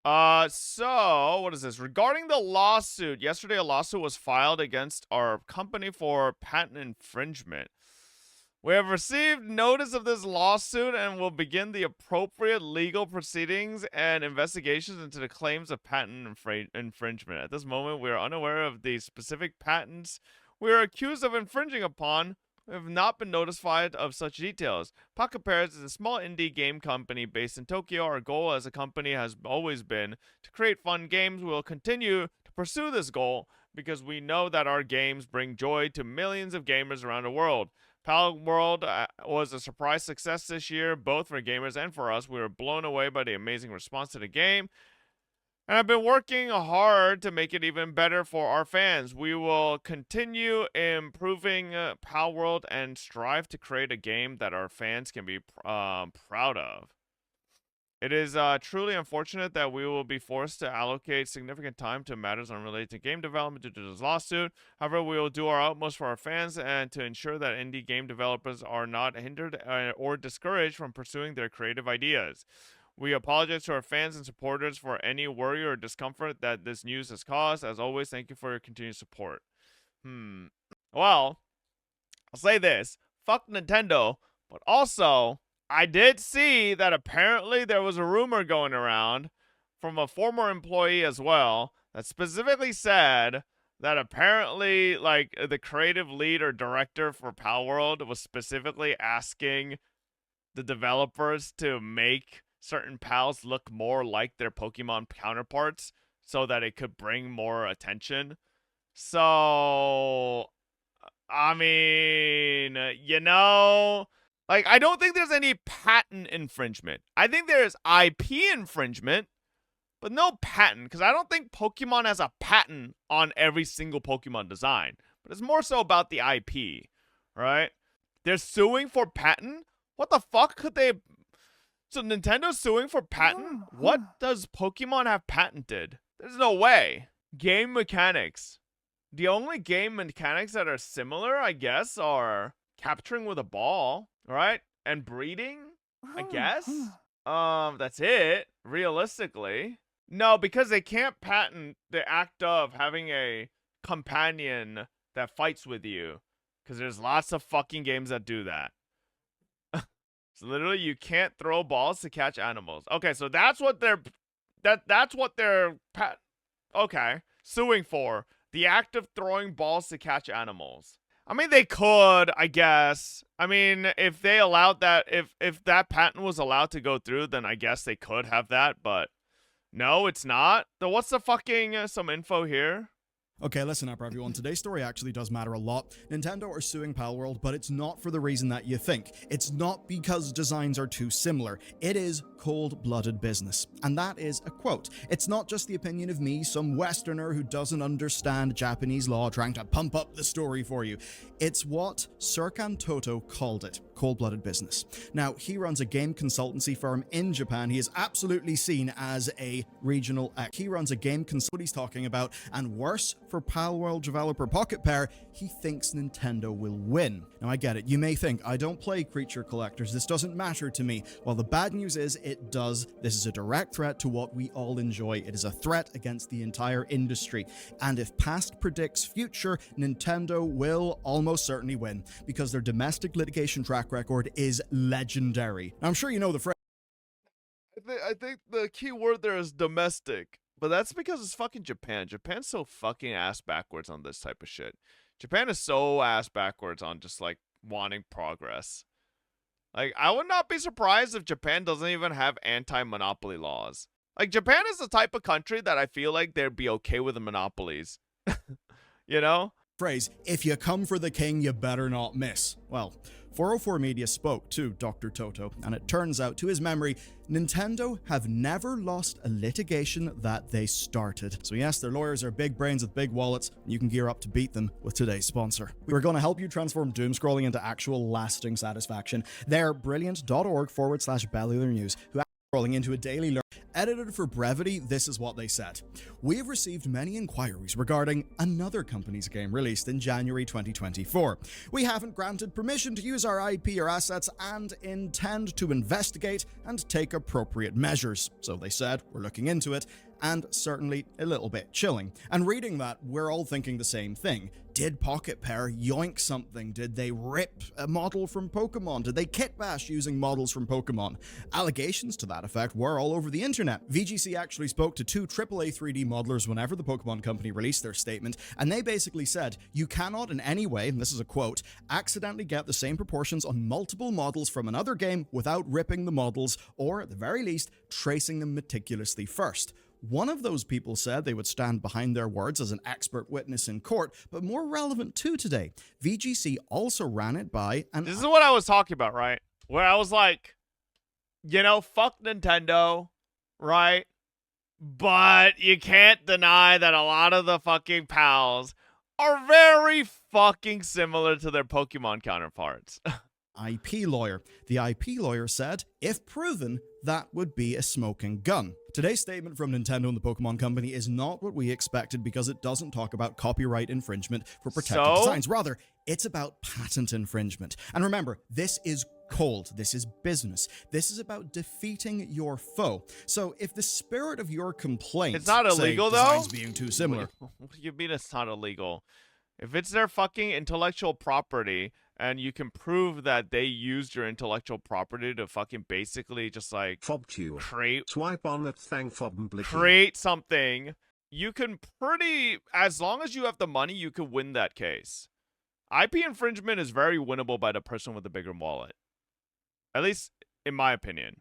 So what is this? Regarding the lawsuit, yesterday a lawsuit was filed against our company for patent infringement. We have received notice of this lawsuit and will begin the appropriate legal proceedings and investigations into the claims of patent infringement. At this moment, we are unaware of the specific patents we are accused of infringing upon. We have not been notified of such details. Pocket Pairs is a small indie game company based in Tokyo. Our goal as a company has always been to create fun games. We will continue to pursue this goal because we know that our games bring joy to millions of gamers around the world. Palworld was a surprise success this year, both for gamers and for us. We were blown away by the amazing response to the game, and I've been working hard to make it even better for our fans. We will continue improving Palworld and strive to create a game that our fans can be proud of. It is truly unfortunate that we will be forced to allocate significant time to matters unrelated to game development due to this lawsuit. However, we will do our utmost for our fans and to ensure that indie game developers are not hindered or discouraged from pursuing their creative ideas. We apologize to our fans and supporters for any worry or discomfort that this news has caused. As always, thank you for your continued support. Well, I'll say this. Fuck Nintendo, but also I did see that apparently there was a rumor going around from a former employee as well that specifically said that apparently, like, the creative lead or director for Palworld was specifically asking the developers to make certain pals look more like their Pokemon counterparts so that it could bring more attention. So, I mean, you know, like, I don't think there's any patent infringement. I think there's IP infringement, but no patent, because I don't think Pokemon has a patent on every single Pokemon design. But it's more so about the IP, right? They're suing for patent? What the fuck could they... So Nintendo's suing for patent? What does Pokemon have patented? There's no way. Game mechanics. The only game mechanics that are similar, I guess, are capturing with a ball, right? And breeding, I guess. That's it, realistically. No, because they can't patent the act of having a companion that fights with you. Because there's lots of fucking games that do that. So literally, you can't throw balls to catch animals. Okay, so that's what they're okay, suing for. The act of throwing balls to catch animals. I mean, they could, I guess. I mean, if they allowed that, if that patent was allowed to go through, then I guess they could have that, but no, it's not. So what's the fucking, some info here? Okay, listen up everyone, today's story actually does matter a lot. Nintendo are suing Palworld, but it's not for the reason that you think. It's not because designs are too similar. It is cold-blooded business. And that is a quote. It's not just the opinion of me, some Westerner who doesn't understand Japanese law trying to pump up the story for you. It's what Serkan Toto called it, cold-blooded business. Now, he runs a game consultancy firm in Japan. He is absolutely seen as a regional He runs a game what he's talking about, and worse, for Palworld developer Pocket Pair, he thinks Nintendo will win. Now I get it, you may think, I don't play creature collectors, this doesn't matter to me. Well, the bad news is, it does. This is a direct threat to what we all enjoy. It is a threat against the entire industry. And if past predicts future, Nintendo will almost certainly win, because their domestic litigation track record is legendary. Now, I'm sure you know the phrase. I think the key word there is domestic. But that's because it's fucking Japan. Japan's so fucking ass backwards on this type of shit. Japan is so ass backwards on just, like, wanting progress. Like, I would not be surprised if Japan doesn't even have anti-monopoly laws. Like, Japan is the type of country that I feel like they'd be okay with the monopolies. You know? Phrase, if you come for the king, you better not miss. Well, 404 Media spoke to Dr. Toto, and it turns out, to his memory, Nintendo have never lost a litigation that they started. So yes, their lawyers are big brains with big wallets, and you can gear up to beat them with today's sponsor. We're going to help you transform doom scrolling into actual lasting satisfaction. They're brilliant.org/Bellular News, who are scrolling into a daily Edited for brevity, this is what they said. We have received many inquiries regarding another company's game released in January 2024. We haven't granted permission to use our IP or assets and intend to investigate and take appropriate measures. So they said, we're looking into it, and certainly a little bit chilling. And reading that, we're all thinking the same thing. Did Pocket Pair yoink something? Did they rip a model from Pokemon? Did they kitbash using models from Pokemon? Allegations to that effect were all over the internet. VGC actually spoke to two AAA 3D modelers whenever the Pokemon Company released their statement, and they basically said, you cannot in any way, and this is a quote, accidentally get the same proportions on multiple models from another game without ripping the models, or at the very least, tracing them meticulously first. One of those people said they would stand behind their words as an expert witness in court, but more relevant too today, VGC also ran it by an... This is what I was talking about, right? Where I was like, you know, fuck Nintendo, right? But you can't deny that a lot of the fucking pals are very fucking similar to their Pokemon counterparts. IP lawyer. The IP lawyer said, if proven, that would be a smoking gun. Today's statement from Nintendo and the Pokemon Company is not what we expected because it doesn't talk about copyright infringement for protected designs. Rather, it's about patent infringement. And remember, this is cold. This is business. This is about defeating your foe. So if the spirit of your complaint, it's not illegal though, designs being too similar. What do you mean it's not illegal? If it's their fucking intellectual property and you can prove that they used your intellectual property to fucking basically just like swipe on that thing, create something, you can as long as you have the money, you can win that case. IP infringement is very winnable by the person with the bigger wallet. At least in my opinion.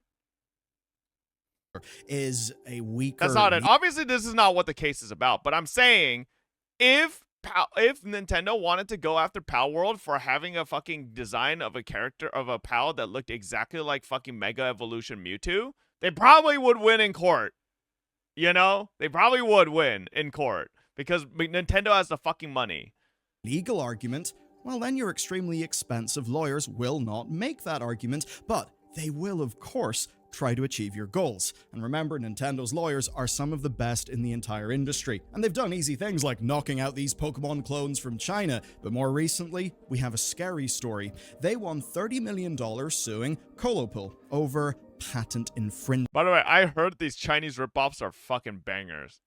Is a weaker... That's not it. Obviously, this is not what the case is about, but I'm saying if Nintendo wanted to go after Palworld for having a fucking design of a character of a pal that looked exactly like fucking Mega Evolution Mewtwo, they probably would win in court. You know? They probably would win in court because Nintendo has the fucking money. Legal argument, well then your extremely expensive lawyers will not make that argument, but they will of course try to achieve your goals. And remember, Nintendo's lawyers are some of the best in the entire industry, and they've done easy things like knocking out these Pokemon clones from China, but more recently, we have a scary story. They won $30 million suing Colopool over patent infringement. By the way, I heard these Chinese ripoffs are fucking bangers.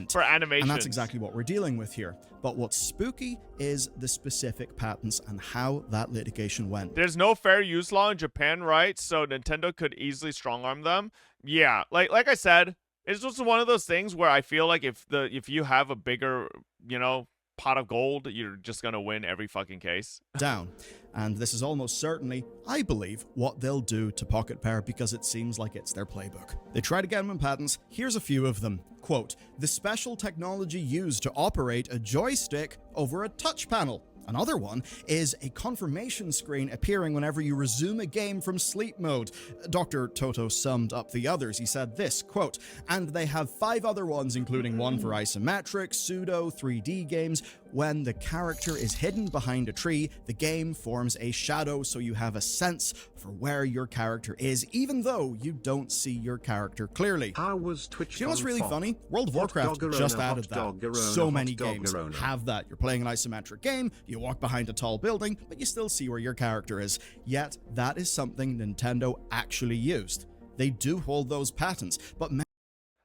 For animation. And that's exactly what we're dealing with here. But what's spooky is the specific patents and how that litigation went. There's no fair use law in Japan, right? So Nintendo could easily strong-arm them. Yeah, like I said, it's just one of those things where I feel like if you have a bigger, you know, pot of gold, you're just gonna win every fucking case. Down. And this is almost certainly, I believe, what they'll do to Pocket Pair because it seems like it's their playbook. They try to get them in patents. Here's a few of them. Quote, the special technology used to operate a joystick over a touch panel. Another one is a confirmation screen appearing whenever you resume a game from sleep mode. Dr. Toto summed up the others. He said this, quote, and they have 5 other ones, including one for isometric, pseudo, 3D games. When the character is hidden behind a tree, the game forms a shadow so you have a sense for where your character is, even though you don't see your character clearly. How was Twitch? You know what's really funny? World of Warcraft just added that. So many games have that. You're playing an isometric game, you walk behind a tall building, but you still see where your character is. Yet, that is something Nintendo actually used. They do hold those patents, but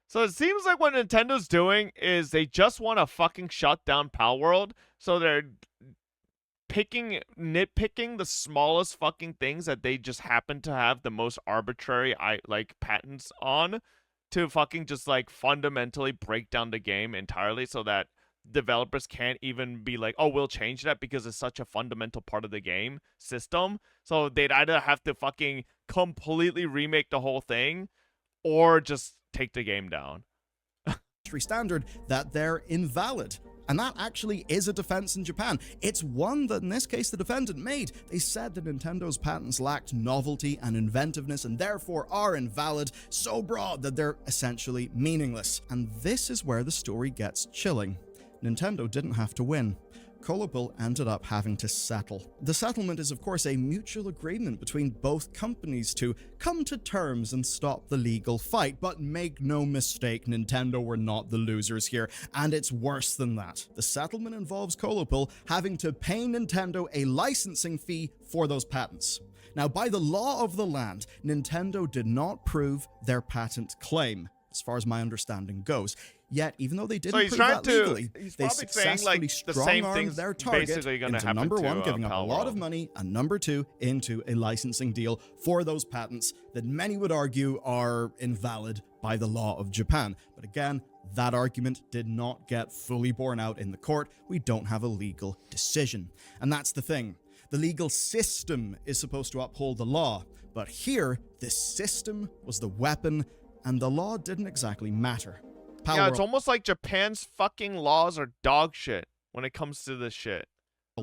so it seems like what Nintendo's doing is they just want to fucking shut down Palworld, so they're nitpicking the smallest fucking things that they just happen to have the most arbitrary patents on to fucking just like fundamentally break down the game entirely so that developers can't even be like, oh, we'll change that because it's such a fundamental part of the game system. So they'd either have to fucking completely remake the whole thing or just take the game down. Standard that they're invalid. And that actually is a defense in Japan. It's one that, in this case, the defendant made. They said that Nintendo's patents lacked novelty and inventiveness and therefore are invalid, so broad that they're essentially meaningless. And this is where the story gets chilling. Nintendo didn't have to win. Colopel ended up having to settle. The settlement is, of course, a mutual agreement between both companies to come to terms and stop the legal fight. But make no mistake, Nintendo were not the losers here, and it's worse than that. The settlement involves Colopel having to pay Nintendo a licensing fee for those patents. Now, by the law of the land, Nintendo did not prove their patent claim, as far as my understanding goes. Yet, even though they didn't prove that legally, they successfully strong-armed their target into number one, giving up a lot of money, and number two, into a licensing deal for those patents that many would argue are invalid by the law of Japan. But again, that argument did not get fully borne out in the court. We don't have a legal decision. And that's the thing. The legal system is supposed to uphold the law, but here, the system was the weapon, and the law didn't exactly matter. Yeah, it's almost like Japan's fucking laws are dog shit when it comes to this shit.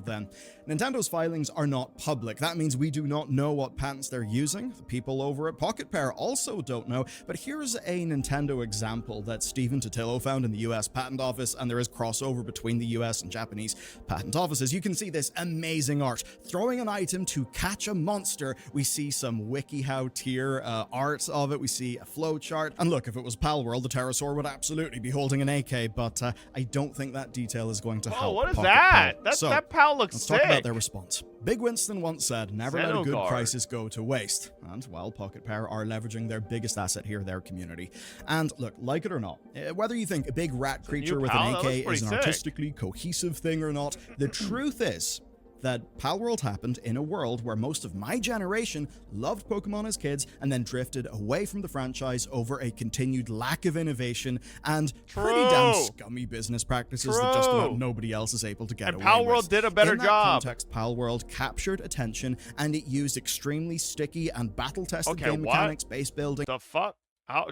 Then, Nintendo's filings are not public. That means we do not know what patents they're using. The people over at Pocket Pair also don't know. But here's a Nintendo example that Stephen Totillo found in the US Patent Office, and there is crossover between the US and Japanese patent offices. You can see this amazing art. Throwing an item to catch a monster. We see some WikiHow tier art of it. We see a flowchart. And look, if it was Palworld, the pterosaur would absolutely be holding an AK, but I don't think that detail is going to help. Oh, what is Pocket that? Pair. That Pal looks Let's sick. talk about their response. Big Winston once said, never let a good crisis go to waste. And, well, Pocket Pair are leveraging their biggest asset here, their community. And look, like it or not, whether you think a big rat creature with an AK is an artistically cohesive thing or not, the truth is that Palworld happened in a world where most of my generation loved Pokemon as kids and then drifted away from the franchise over a continued lack of innovation and pretty damn scummy business practices that just about nobody else is able to get away with. And Palworld did a better job. In that context, Palworld captured attention and it used extremely sticky and battle-tested game mechanics, base building. The fuck?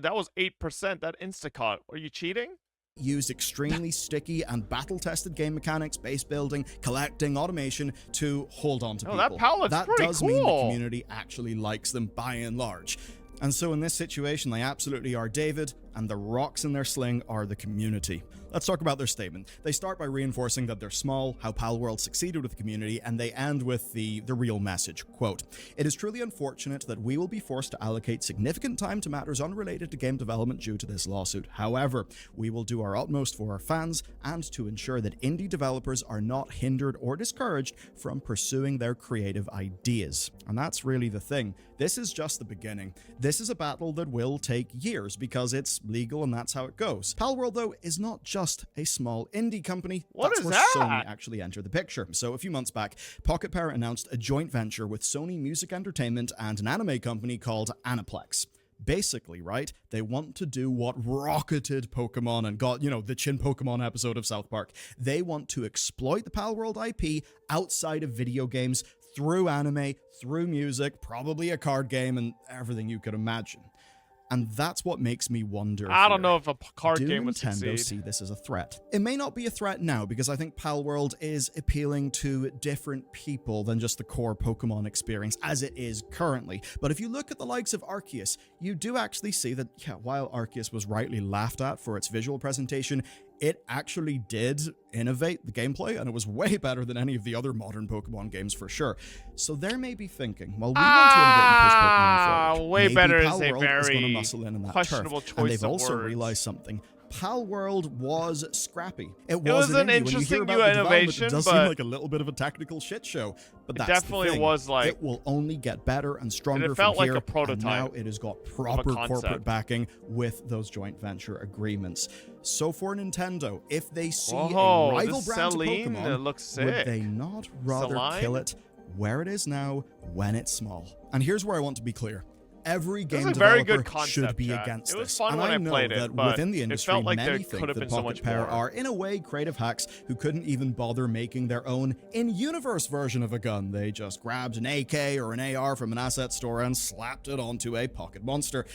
That was 8%. That Instacart. Are you cheating? Used extremely sticky and battle-tested game mechanics, base building, collecting, automation to hold on to people. That Pal looks that pretty does cool. mean the community actually likes them by and large. And so in this situation, they absolutely are David, and the rocks in their sling are the community. Let's talk about their statement. They start by reinforcing that they're small, how Palworld succeeded with the community, and they end with the real message. Quote, "It is truly unfortunate that we will be forced to allocate significant time to matters unrelated to game development due to this lawsuit. However, we will do our utmost for our fans and to ensure that indie developers are not hindered or discouraged from pursuing their creative ideas." And that's really the thing. This is just the beginning. This is a battle that will take years because it's legal and that's how it goes. Palworld, though, is not just a small indie company. That's where Sony actually entered the picture. So a few months back, Pocket Pair announced a joint venture with Sony Music Entertainment and an anime company called Aniplex. Basically, right, they want to do what rocketed Pokemon and got, the Chin Pokemon episode of South Park. They want to exploit the Palworld IP outside of video games through anime, through music, probably a card game, and everything you could imagine. And that's what makes me wonder. I don't know if a card game would succeed. Do Nintendo see this as a threat? It may not be a threat now because I think Palworld is appealing to different people than just the core Pokemon experience as it is currently. But if you look at the likes of Arceus, you do actually see that, while Arceus was rightly laughed at for its visual presentation, it actually did innovate the gameplay, and it was way better than any of the other modern Pokemon games for sure. So they may be thinking, well, we want to innovate and push Pokemon forward. Way Maybe better Palworld is a very going to muscle in that questionable turf. choice And they've of also words. realized something. Palworld was scrappy. It was an an indie. interesting When you hear new about the development, innovation, it does but seem like a little bit of a technical shit show. But that's definitely the thing. was like, it will only get better and stronger it felt from like here. a prototype And now it has got proper corporate backing with those joint venture agreements. So for Nintendo, if they see a rival brand to Pokemon, it looks sick. would they not rather kill it where it is now when it's small? And here's where I want to be clear. Every game developer should be against this. It was fun and when I know played that it, but within the industry, it felt like many there think could have that been so Pocket much Pair more. are, in a way, creative hacks who couldn't even bother making their own in-universe version of a gun. They just grabbed an AK or an AR from an asset store and slapped it onto a pocket monster.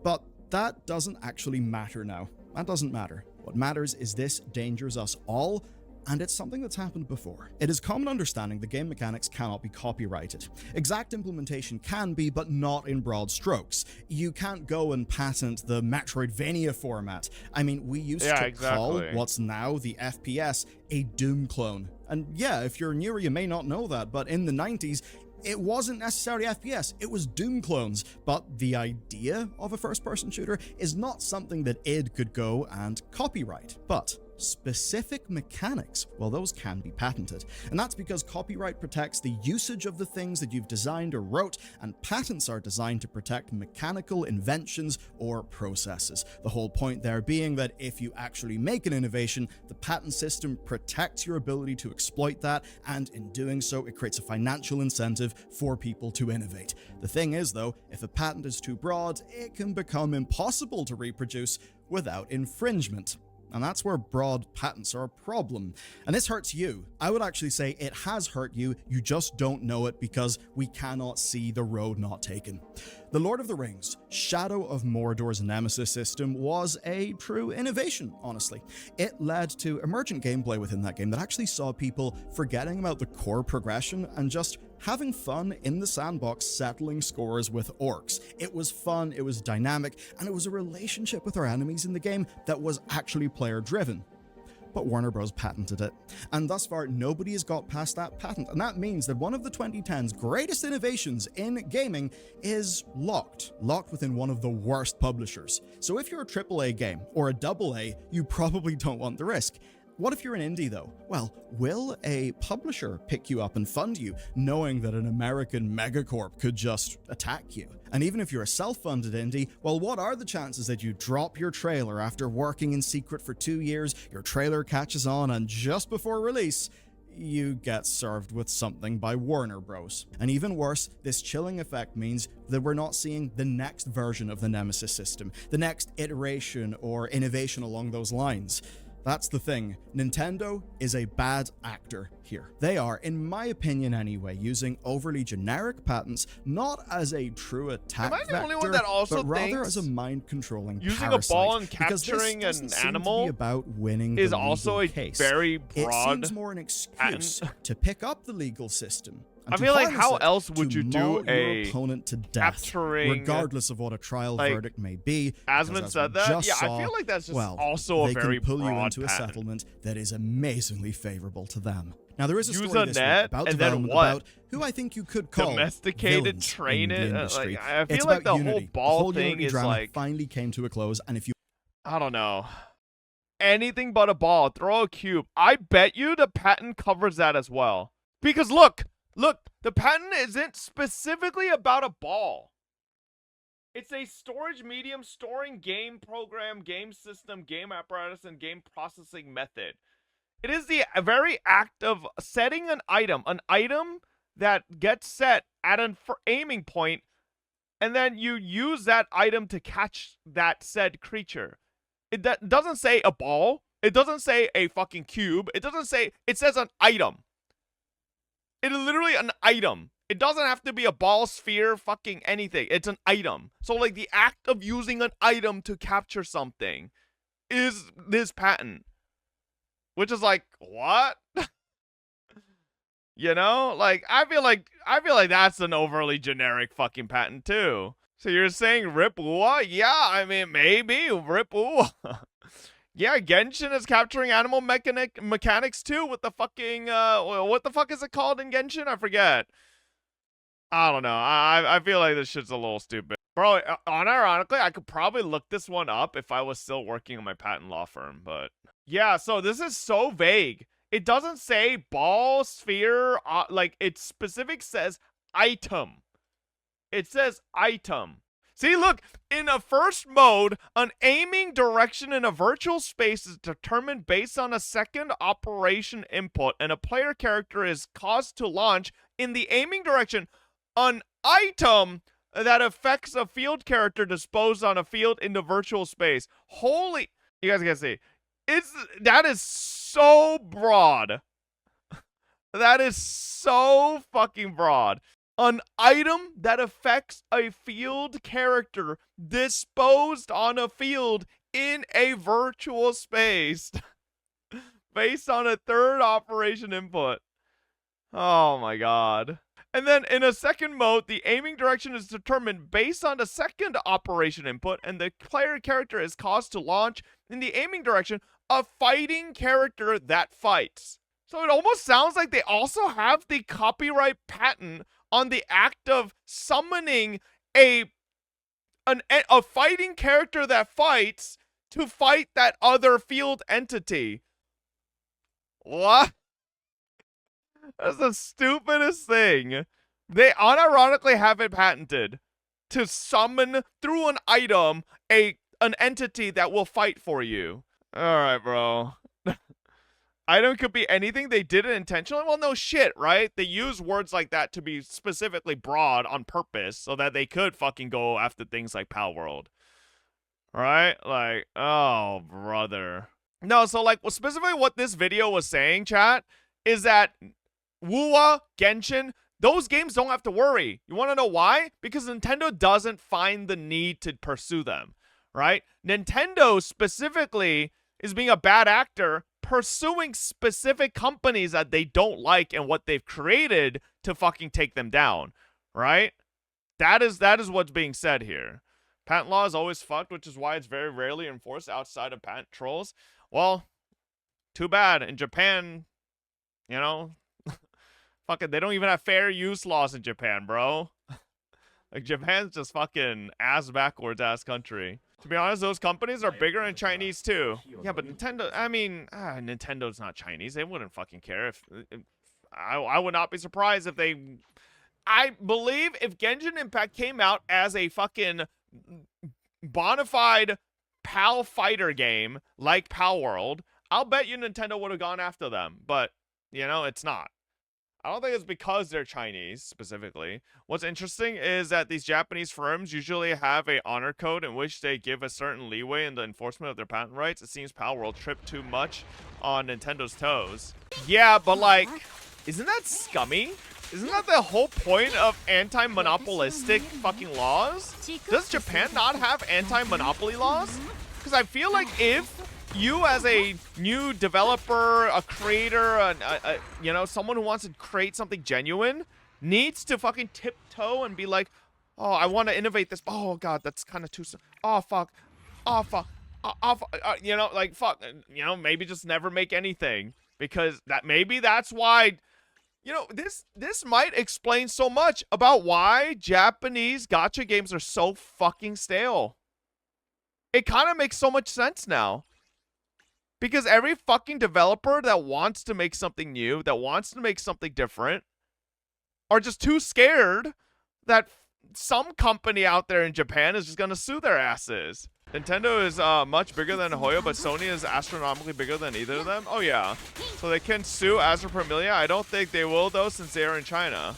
But that doesn't actually matter now. That doesn't matter. What matters is this endangers us all, and it's something that's happened before. It is common understanding the game mechanics cannot be copyrighted. Exact implementation can be, but not in broad strokes. You can't go and patent the Metroidvania format. I mean, we used to call what's now the FPS a Doom clone. And yeah, if you're newer, you may not know that, but in the 90s, it wasn't necessarily FPS, it was Doom clones, but the idea of a first-person shooter is not something that id could go and copyright. But specific mechanics, well, those can be patented. And that's because copyright protects the usage of the things that you've designed or wrote, and patents are designed to protect mechanical inventions or processes. The whole point there being that if you actually make an innovation, the patent system protects your ability to exploit that, and in doing so, it creates a financial incentive for people to innovate. The thing is, though, if a patent is too broad, it can become impossible to reproduce without infringement. And that's where broad patents are a problem. And this hurts you. I would actually say it has hurt you, you just don't know it because we cannot see the road not taken. The Lord of the Rings, Shadow of Mordor's Nemesis system was a true innovation, honestly. It led to emergent gameplay within that game that actually saw people forgetting about the core progression and just having fun in the sandbox settling scores with orcs. It was fun, it was dynamic, and it was a relationship with our enemies in the game that was actually player-driven. But Warner Bros. Patented it. And thus far, nobody has got past that patent. And that means that one of the 2010's greatest innovations in gaming is locked within one of the worst publishers. So if you're a AAA game, or a AA, you probably don't want the risk. What if you're an indie, though? Well, will a publisher pick you up and fund you, knowing that an American megacorp could just attack you? And even if you're a self-funded indie, well, what are the chances that you drop your trailer after working in secret for 2 years, your trailer catches on, and just before release, you get served with something by Warner Bros. And even worse, this chilling effect means that we're not seeing the next version of the Nemesis system, the next iteration or innovation along those lines. That's the thing. Nintendo is a bad actor here. They are, in my opinion anyway, using overly generic patents not as a true attack vector, but rather as a mind-controlling using parasite. A ball and capturing an animal about winning is the also a case. very broad. It seems more an excuse to pick up the legal system. I feel like how else would you do a opponent to death, capturing, regardless of what a trial verdict may be? Asmund said that. Yeah, I feel like that's just also a very broad they can pull you into patent. A settlement that is amazingly favorable to them. Now there is a Use story a this net, week about and then development what? about who I think you could call domesticated, train it. Industry. Like, I feel it's like about the Unity. whole the thing Unity is drama like finally came to a close, and if you I don't know. Anything but a ball. Throw a cube. I bet you the patent covers that as well. Because look, the patent isn't specifically about a ball. It's a storage medium storing game program, game system, game apparatus, and game processing method. It is the very act of setting an item that gets set at an aiming point, and then you use that item to catch that said creature. It doesn't say a ball. It doesn't say a fucking cube. It says an item. It is literally an item. It doesn't have to be a ball, sphere, fucking anything. It's an item. So, like, the act of using an item to capture something is this patent. Which is like, what? You know? Like, I feel like that's an overly generic fucking patent, too. So you're saying Rip Uwa? Yeah, I mean, maybe. Rip Uwa. Yeah, Genshin is capturing animal mechanics too with the fucking, what the fuck is it called in Genshin? I forget. I don't know. I feel like this shit's a little stupid. Bro, unironically, I could probably look this one up if I was still working in my patent law firm, but yeah, so this is so vague. It doesn't say ball, sphere, like it specific says item. It says item. See, look, in a first mode, an aiming direction in a virtual space is determined based on a second operation input, and a player character is caused to launch in the aiming direction an item that affects a field character disposed on a field in the virtual space. Holy, you guys can see, that is so broad. That is so fucking broad. An item that affects a field character disposed on a field in a virtual space. based on a third operation input. Oh my god. And then in a second mode, the aiming direction is determined based on the second operation input, and the player character is caused to launch in the aiming direction a fighting character that fights. So it almost sounds like they also have the copyright patent on the act of summoning a fighting character that fights to fight that other field entity. What? That's the stupidest thing. They unironically have it patented to summon through an item an entity that will fight for you. Alright, bro. Item could be anything. They did it intentionally. Well, no shit, right? They use words like that to be specifically broad on purpose so that they could fucking go after things like Palworld. Right? Like, oh, brother. No, so like, well, specifically what this video was saying, chat, is that Wuwa, Genshin, those games don't have to worry. You want to know why? Because Nintendo doesn't find the need to pursue them, right? Nintendo specifically is being a bad actor pursuing specific companies that they don't like and what they've created to fucking take them down, right? That is what's being said here. Patent law is always fucked, which is why it's very rarely enforced outside of patent trolls. Well, too bad. In Japan, you know, fucking, they don't even have fair use laws in Japan, bro. Like, Japan's just fucking ass backwards ass country. To be honest, those companies are bigger in Chinese too. Yeah, but Nintendo, I mean, Nintendo's not Chinese. They wouldn't fucking care if I would not be surprised if they, I believe if Genshin Impact came out as a fucking bona fide PAL fighter game like Palworld, I'll bet you Nintendo would have gone after them, but you know, it's not. I don't think it's because they're Chinese, specifically. What's interesting is that these Japanese firms usually have a honor code in which they give a certain leeway in the enforcement of their patent rights. It seems Palworld tripped too much on Nintendo's toes. Yeah, but like, isn't that scummy? Isn't that the whole point of anti-monopolistic fucking laws? Does Japan not have anti-monopoly laws? Because I feel like if you as a new developer, a creator, you know, someone who wants to create something genuine needs to fucking tiptoe and be like, oh, I want to innovate this. Oh, God, that's kind of too soon. Oh, fuck. Oh, fuck. You know, like, fuck. You know, maybe just never make anything. Because maybe that's why, you know, this might explain so much about why Japanese gacha games are so fucking stale. It kind of makes so much sense now. Because every fucking developer that wants to make something new, that wants to make something different, are just too scared that some company out there in Japan is just gonna sue their asses. Nintendo is much bigger than Hoyo, but Sony is astronomically bigger than either of them. Oh yeah, so they can sue Azure Permilia. I don't think they will though, since they are in China.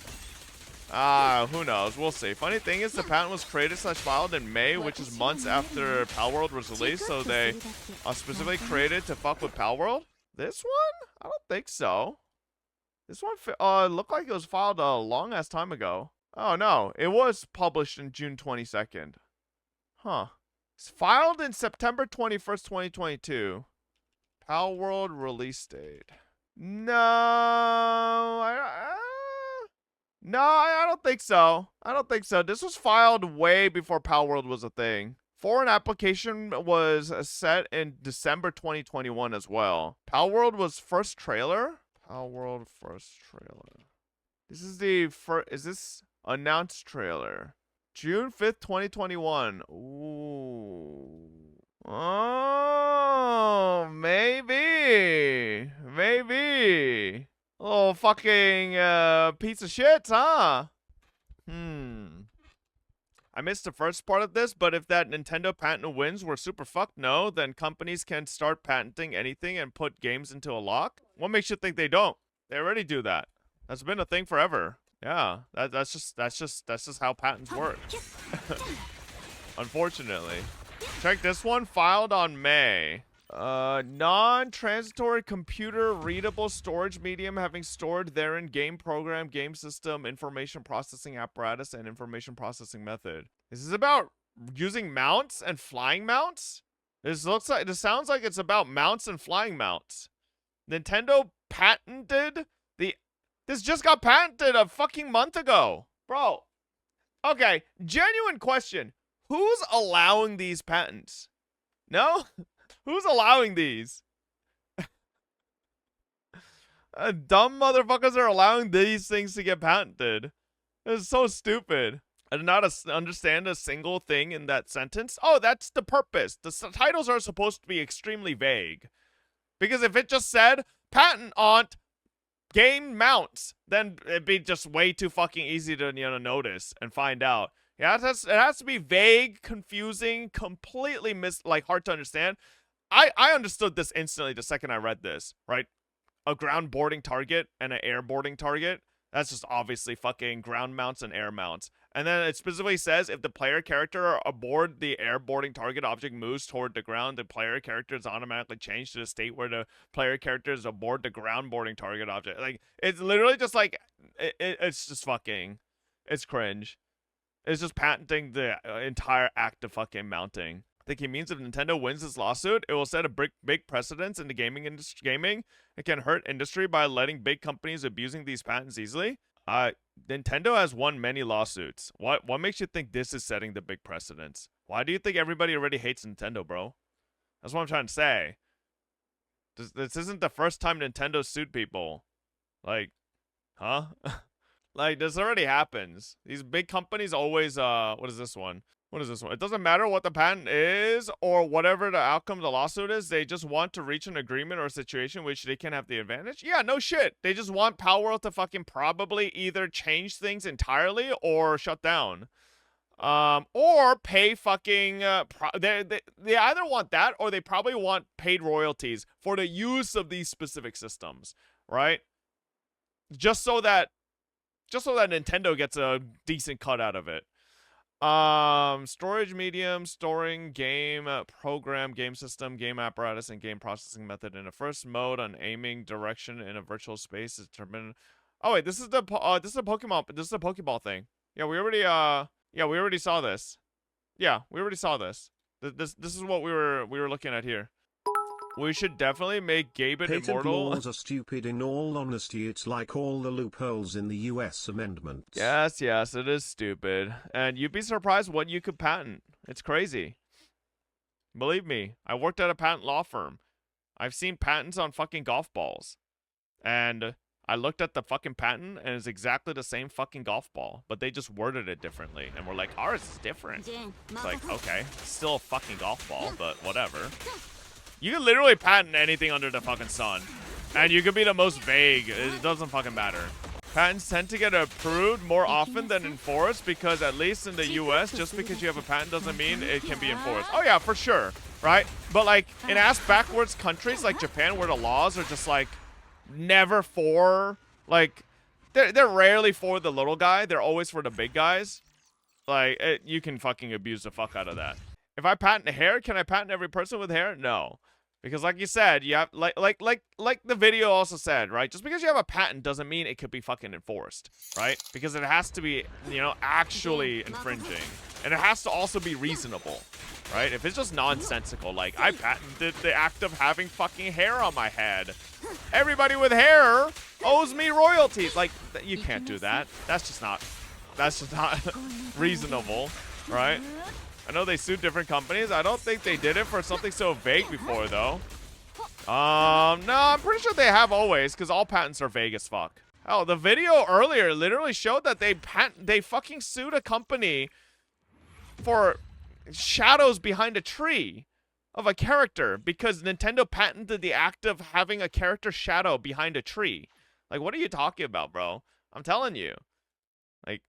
Who knows? We'll see. Funny thing is, the patent was created / filed in May, which is months after Palworld was released, so they specifically created to fuck with Palworld. This one? I don't think so. This one looked like it was filed a long ass time ago. Oh no, it was published in June 22nd. Huh. It's filed in September 21st, 2022. Palworld release date. No, No, I don't think so. I don't think so. This was filed way before Palworld was a thing. Foreign application was set in December 2021 as well. Palworld was first trailer? Palworld first trailer. This is the first, is this announced trailer? June 5th, 2021. Ooh. Oh, maybe. Maybe. Oh, fucking piece of shit, huh? I missed the first part of this, but if that Nintendo patent wins were super fucked, no, then companies can start patenting anything and put games into a lock? What makes you think they don't? They already do that. That's been a thing forever. Yeah, that's just how patents work. Unfortunately. Check this one, filed on May. Non-transitory computer readable storage medium having stored therein game program, game system, information processing apparatus, and information processing method. This is about using mounts and flying mounts? This sounds like it's about mounts and flying mounts. Nintendo patented the... This just got patented a fucking month ago. Bro. Okay, genuine question. Who's allowing these patents? No? Who's allowing these? Dumb motherfuckers are allowing these things to get patented. It's so stupid. I do not understand a single thing in that sentence. Oh, that's the purpose. The titles are supposed to be extremely vague. Because if it just said, patent on game mounts, then it'd be just way too fucking easy to, notice and find out. Yeah, it has to be vague, confusing, completely hard to understand. I understood this instantly the second I read this, right? A ground boarding target and an air boarding target. That's just obviously fucking ground mounts and air mounts. And then it specifically says if the player character aboard the air boarding target object moves toward the ground, the player character is automatically changed to the state where the player character is aboard the ground boarding target object. Like, it's literally just like, it's just fucking, it's cringe. It's just patenting the entire act of fucking mounting. I think he means if Nintendo wins this lawsuit, it will set a big precedence in the gaming industry. It can hurt industry by letting big companies abusing these patents easily. Nintendo has won many lawsuits. What makes you think this is setting the big precedence? Why do you think everybody already hates Nintendo, bro? That's what I'm trying to say. This isn't the first time Nintendo sued people. Like, huh? Like, this already happens. These big companies always, what is this one? What is this one? It doesn't matter what the patent is or whatever the outcome of the lawsuit is. They just want to reach an agreement or a situation which they can have the advantage. Yeah, no shit. They just want Palworld to fucking probably either change things entirely or shut down. Or pay fucking, they either want that or they probably want paid royalties for the use of these specific systems, right? Just so that Nintendo gets a decent cut out of it. Storage medium, storing game program, game system, game apparatus, and game processing method in a first mode on aiming direction in a virtual space is determined. Oh wait, this is a Pokeball thing. Yeah, we already saw this. Yeah, we already saw this. This is what we were looking at here. We should definitely make Gabe Patent immortal. laws are stupid. In all honesty, it's like all the loopholes in the US amendments. Yes, it is stupid. And you'd be surprised what you could patent. It's crazy. Believe me, I worked at a patent law firm. I've seen patents on fucking golf balls. And I looked at the fucking patent and it's exactly the same fucking golf ball, but they just worded it differently. And we're like, ours is different. It's like, okay, it's still a fucking golf ball, but whatever. You can literally patent anything under the fucking sun. And you can be the most vague. It doesn't fucking matter. Patents tend to get approved more often than enforced because at least in the US, just because you have a patent doesn't mean it can be enforced. Oh yeah, for sure, right? But like in ass-backwards countries like Japan where the laws are just like never for, like, they're rarely for the little guy. They're always for the big guys. Like, you can fucking abuse the fuck out of that. If I patent hair, can I patent every person with hair? No. Because like you said, you have like the video also said, right? Just because you have a patent doesn't mean it could be fucking enforced, right? Because it has to be, actually infringing. And it has to also be reasonable, right? If it's just nonsensical, like I patented the act of having fucking hair on my head. Everybody with hair owes me royalties. Like, you can't do that. That's just not reasonable, right? I know they sued different companies. I don't think they did it for something so vague before, though. No, I'm pretty sure they have always, because all patents are vague as fuck. Oh, the video earlier literally showed that they fucking sued a company for shadows behind a tree of a character because Nintendo patented the act of having a character shadow behind a tree. Like, what are you talking about, bro? I'm telling you. Like,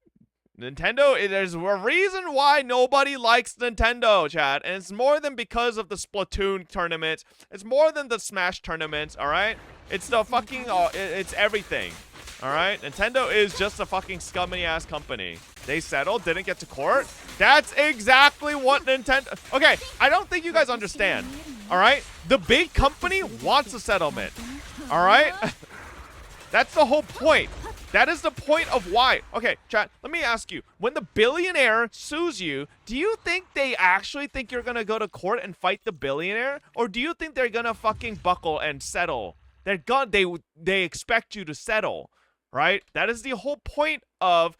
Nintendo, there's a reason why nobody likes Nintendo, chat. And it's more than because of the Splatoon tournament. It's more than the Smash tournaments, alright? It's the fucking, it's everything, alright? Nintendo is just a fucking scummy-ass company. They settled, didn't get to court. That's exactly what Nintendo... Okay, I don't think you guys understand, alright? The big company wants a settlement, alright? That's the whole point. That is the point of why. Okay, chat, let me ask you. When the billionaire sues you, do you think they actually think you're gonna go to court and fight the billionaire? Or do you think they're gonna fucking buckle and settle They expect you to settle, right? That is the whole point of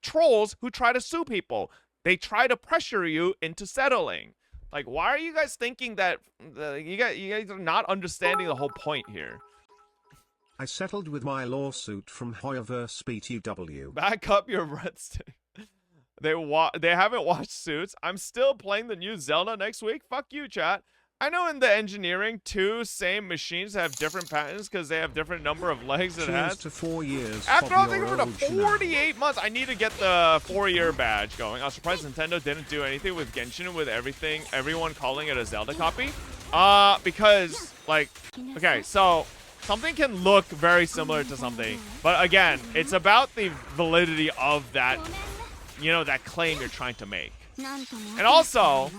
trolls who try to sue people. They try to pressure you into settling. Like, why are you guys thinking that you guys are not understanding the whole point here? I settled with my lawsuit from Hoyoverse BTW. Back up your breadstick. They haven't watched Suits. I'm still playing the new Zelda next week. Fuck you, chat. I know in the engineering, two same machines have different patents because they have different number of legs it has. To 4 years. After all, thinking for the 48 months, I need to get the 4-year badge going. I was surprised Nintendo didn't do anything with Genshin with everyone calling it a Zelda copy. Because, like, okay, so something can look very similar to something, but again, it's about the validity of that, you know, that claim you're trying to make. And also,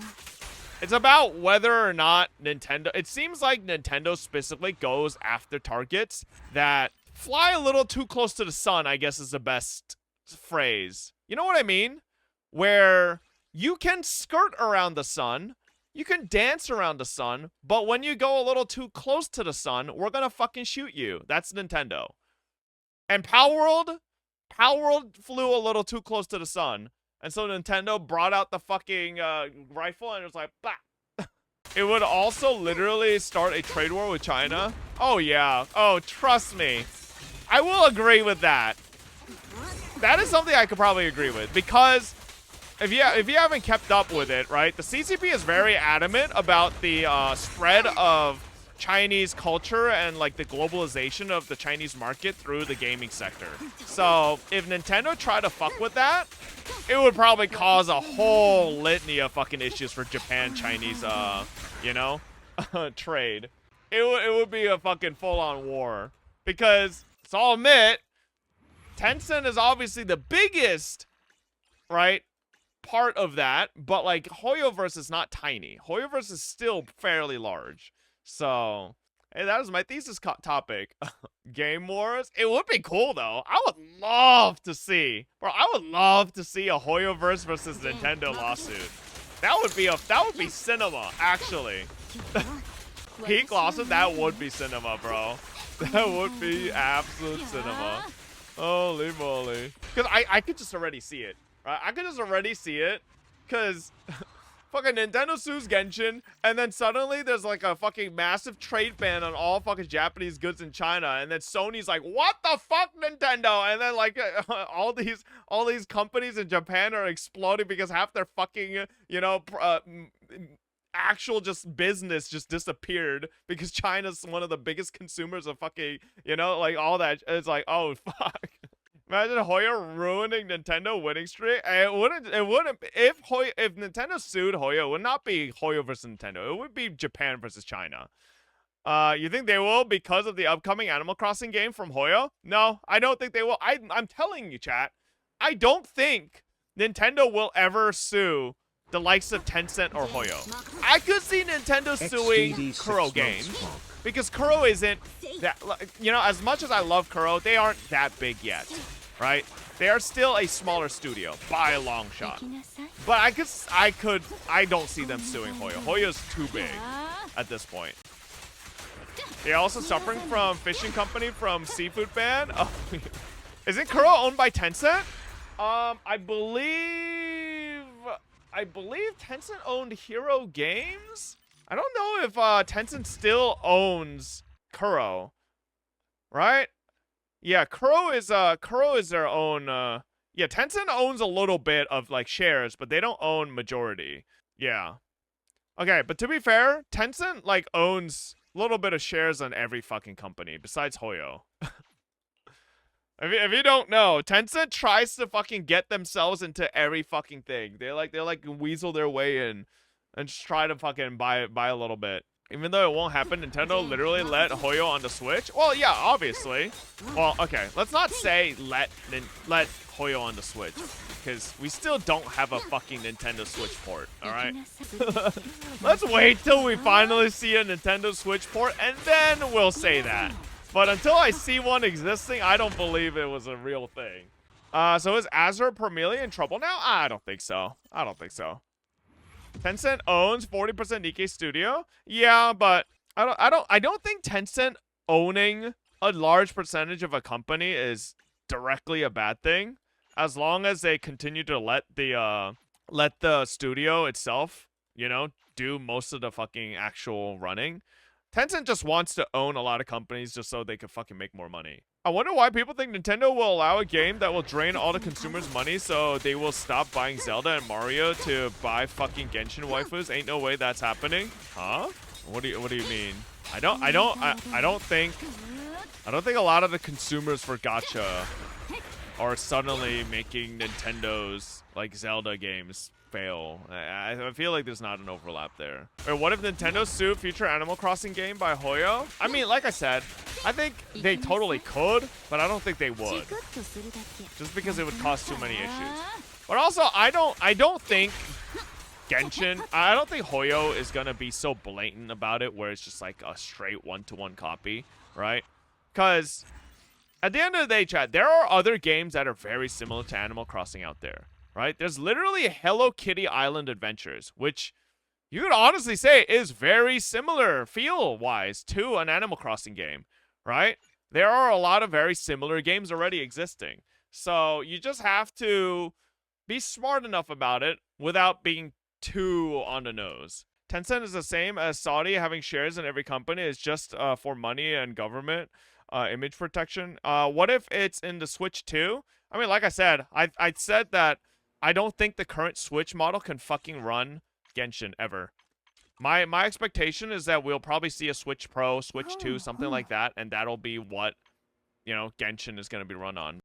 it's about whether or not Nintendo... It seems like Nintendo specifically goes after targets that fly a little too close to the sun, I guess is the best phrase. You know what I mean? Where you can skirt around the sun, you can dance around the sun, but when you go a little too close to the sun, we're gonna fucking shoot you. That's Nintendo. And Palworld flew a little too close to the sun. And so Nintendo brought out the fucking rifle and it was like, bah. It would also literally start a trade war with China. Oh, yeah. Oh, trust me. I will agree with that. That is something I could probably agree with. Because if you haven't kept up with it, right, the CCP is very adamant about the spread of Chinese culture and like the globalization of the Chinese market through the gaming sector. So if Nintendo tried to fuck with that, it would probably cause a whole litany of fucking issues for Japan-Chinese, you know, trade. It would be a fucking full-on war. Because, so I'll admit, Tencent is obviously the biggest, right, part of that. But, like, Hoyoverse is not tiny. Hoyoverse is still fairly large. So, hey, that was my thesis topic. Game Wars. It would be cool, though. I would love to see. Bro, I would love to see a Hoyoverse versus Nintendo lawsuit. That would be cinema, actually. Peak lawsuit, that would be cinema, bro. That would be absolute cinema. Holy moly. Because I could just already see it, right? I could just already see it. Because fucking Nintendo sues Genshin, and then suddenly there's like a fucking massive trade ban on all fucking Japanese goods in China, and then Sony's like, what the fuck, Nintendo? And then like all these companies in Japan are exploding because half their fucking, you know, actual just business just disappeared because China's one of the biggest consumers of fucking, you know, like all that. It's like, oh fuck. Imagine Hoyo ruining Nintendo winning streak. It wouldn't. If Nintendo sued Hoyo, it would not be Hoyo versus Nintendo. It would be Japan versus China. You think they will because of the upcoming Animal Crossing game from Hoyo? No, I don't think they will. I'm telling you, chat. I don't think Nintendo will ever sue the likes of Tencent or Hoyo. I could see Nintendo suing Kuro Games because Kuro isn't that. You know, as much as I love Kuro, they aren't that big yet. Right? They are still a smaller studio by a long shot. But I don't see them suing Hoyo. Hoyo's too big at this point. They're also suffering from fishing company from seafood ban. Oh, isn't Kuro owned by Tencent? I believe Tencent owned Hero Games. I don't know if Tencent still owns Kuro. Right? Yeah, Kuro is their own, yeah, Tencent owns a little bit of, like, shares, but they don't own majority. Yeah. Okay, but to be fair, Tencent, like, owns a little bit of shares on every fucking company, besides Hoyo. If you don't know, Tencent tries to fucking get themselves into every fucking thing. They're like weasel their way in and just try to fucking buy a little bit. Even though it won't happen, Nintendo literally let Hoyo on the Switch. Well, yeah, obviously. Well, okay, let's not say let Hoyo on the Switch, because we still don't have a fucking Nintendo Switch port, alright? Let's wait till we finally see a Nintendo Switch port, and then we'll say that. But until I see one existing, I don't believe it was a real thing. So is Azure Permelia in trouble now? I don't think so. I don't think so. Tencent owns 40% Nikkei Studio. Yeah, but I don't think Tencent owning a large percentage of a company is directly a bad thing, as long as they continue to let the studio itself, do most of the fucking actual running. Tencent just wants to own a lot of companies just so they can fucking make more money. I wonder why people think Nintendo will allow a game that will drain all the consumers' money so they will stop buying Zelda and Mario to buy fucking Genshin waifus. Ain't no way that's happening. Huh? What do you mean? I don't think a lot of the consumers for gacha are suddenly making Nintendo's like Zelda games fail. I feel like there's not an overlap there. Or what if Nintendo sued future Animal Crossing game by Hoyo? I mean, like I said, I think they totally could, but I don't think they would. Just because it would cause too many issues. But also, I don't think Genshin, I don't think Hoyo is gonna be so blatant about it where it's just like a straight one-to-one copy, right? Because at the end of the day, chat, there are other games that are very similar to Animal Crossing out there, right? There's literally Hello Kitty Island Adventures, which you could honestly say is very similar feel-wise to an Animal Crossing game, right? There are a lot of very similar games already existing. So you just have to be smart enough about it without being too on the nose. Tencent is the same as Saudi having shares in every company. It's just for money and government image protection. What if it's in the Switch too? I mean, like I said, I said that I don't think the current Switch model can fucking run Genshin ever. My expectation is that we'll probably see a Switch Pro, Switch 2, something like that, and that'll be what, Genshin is going to be run on.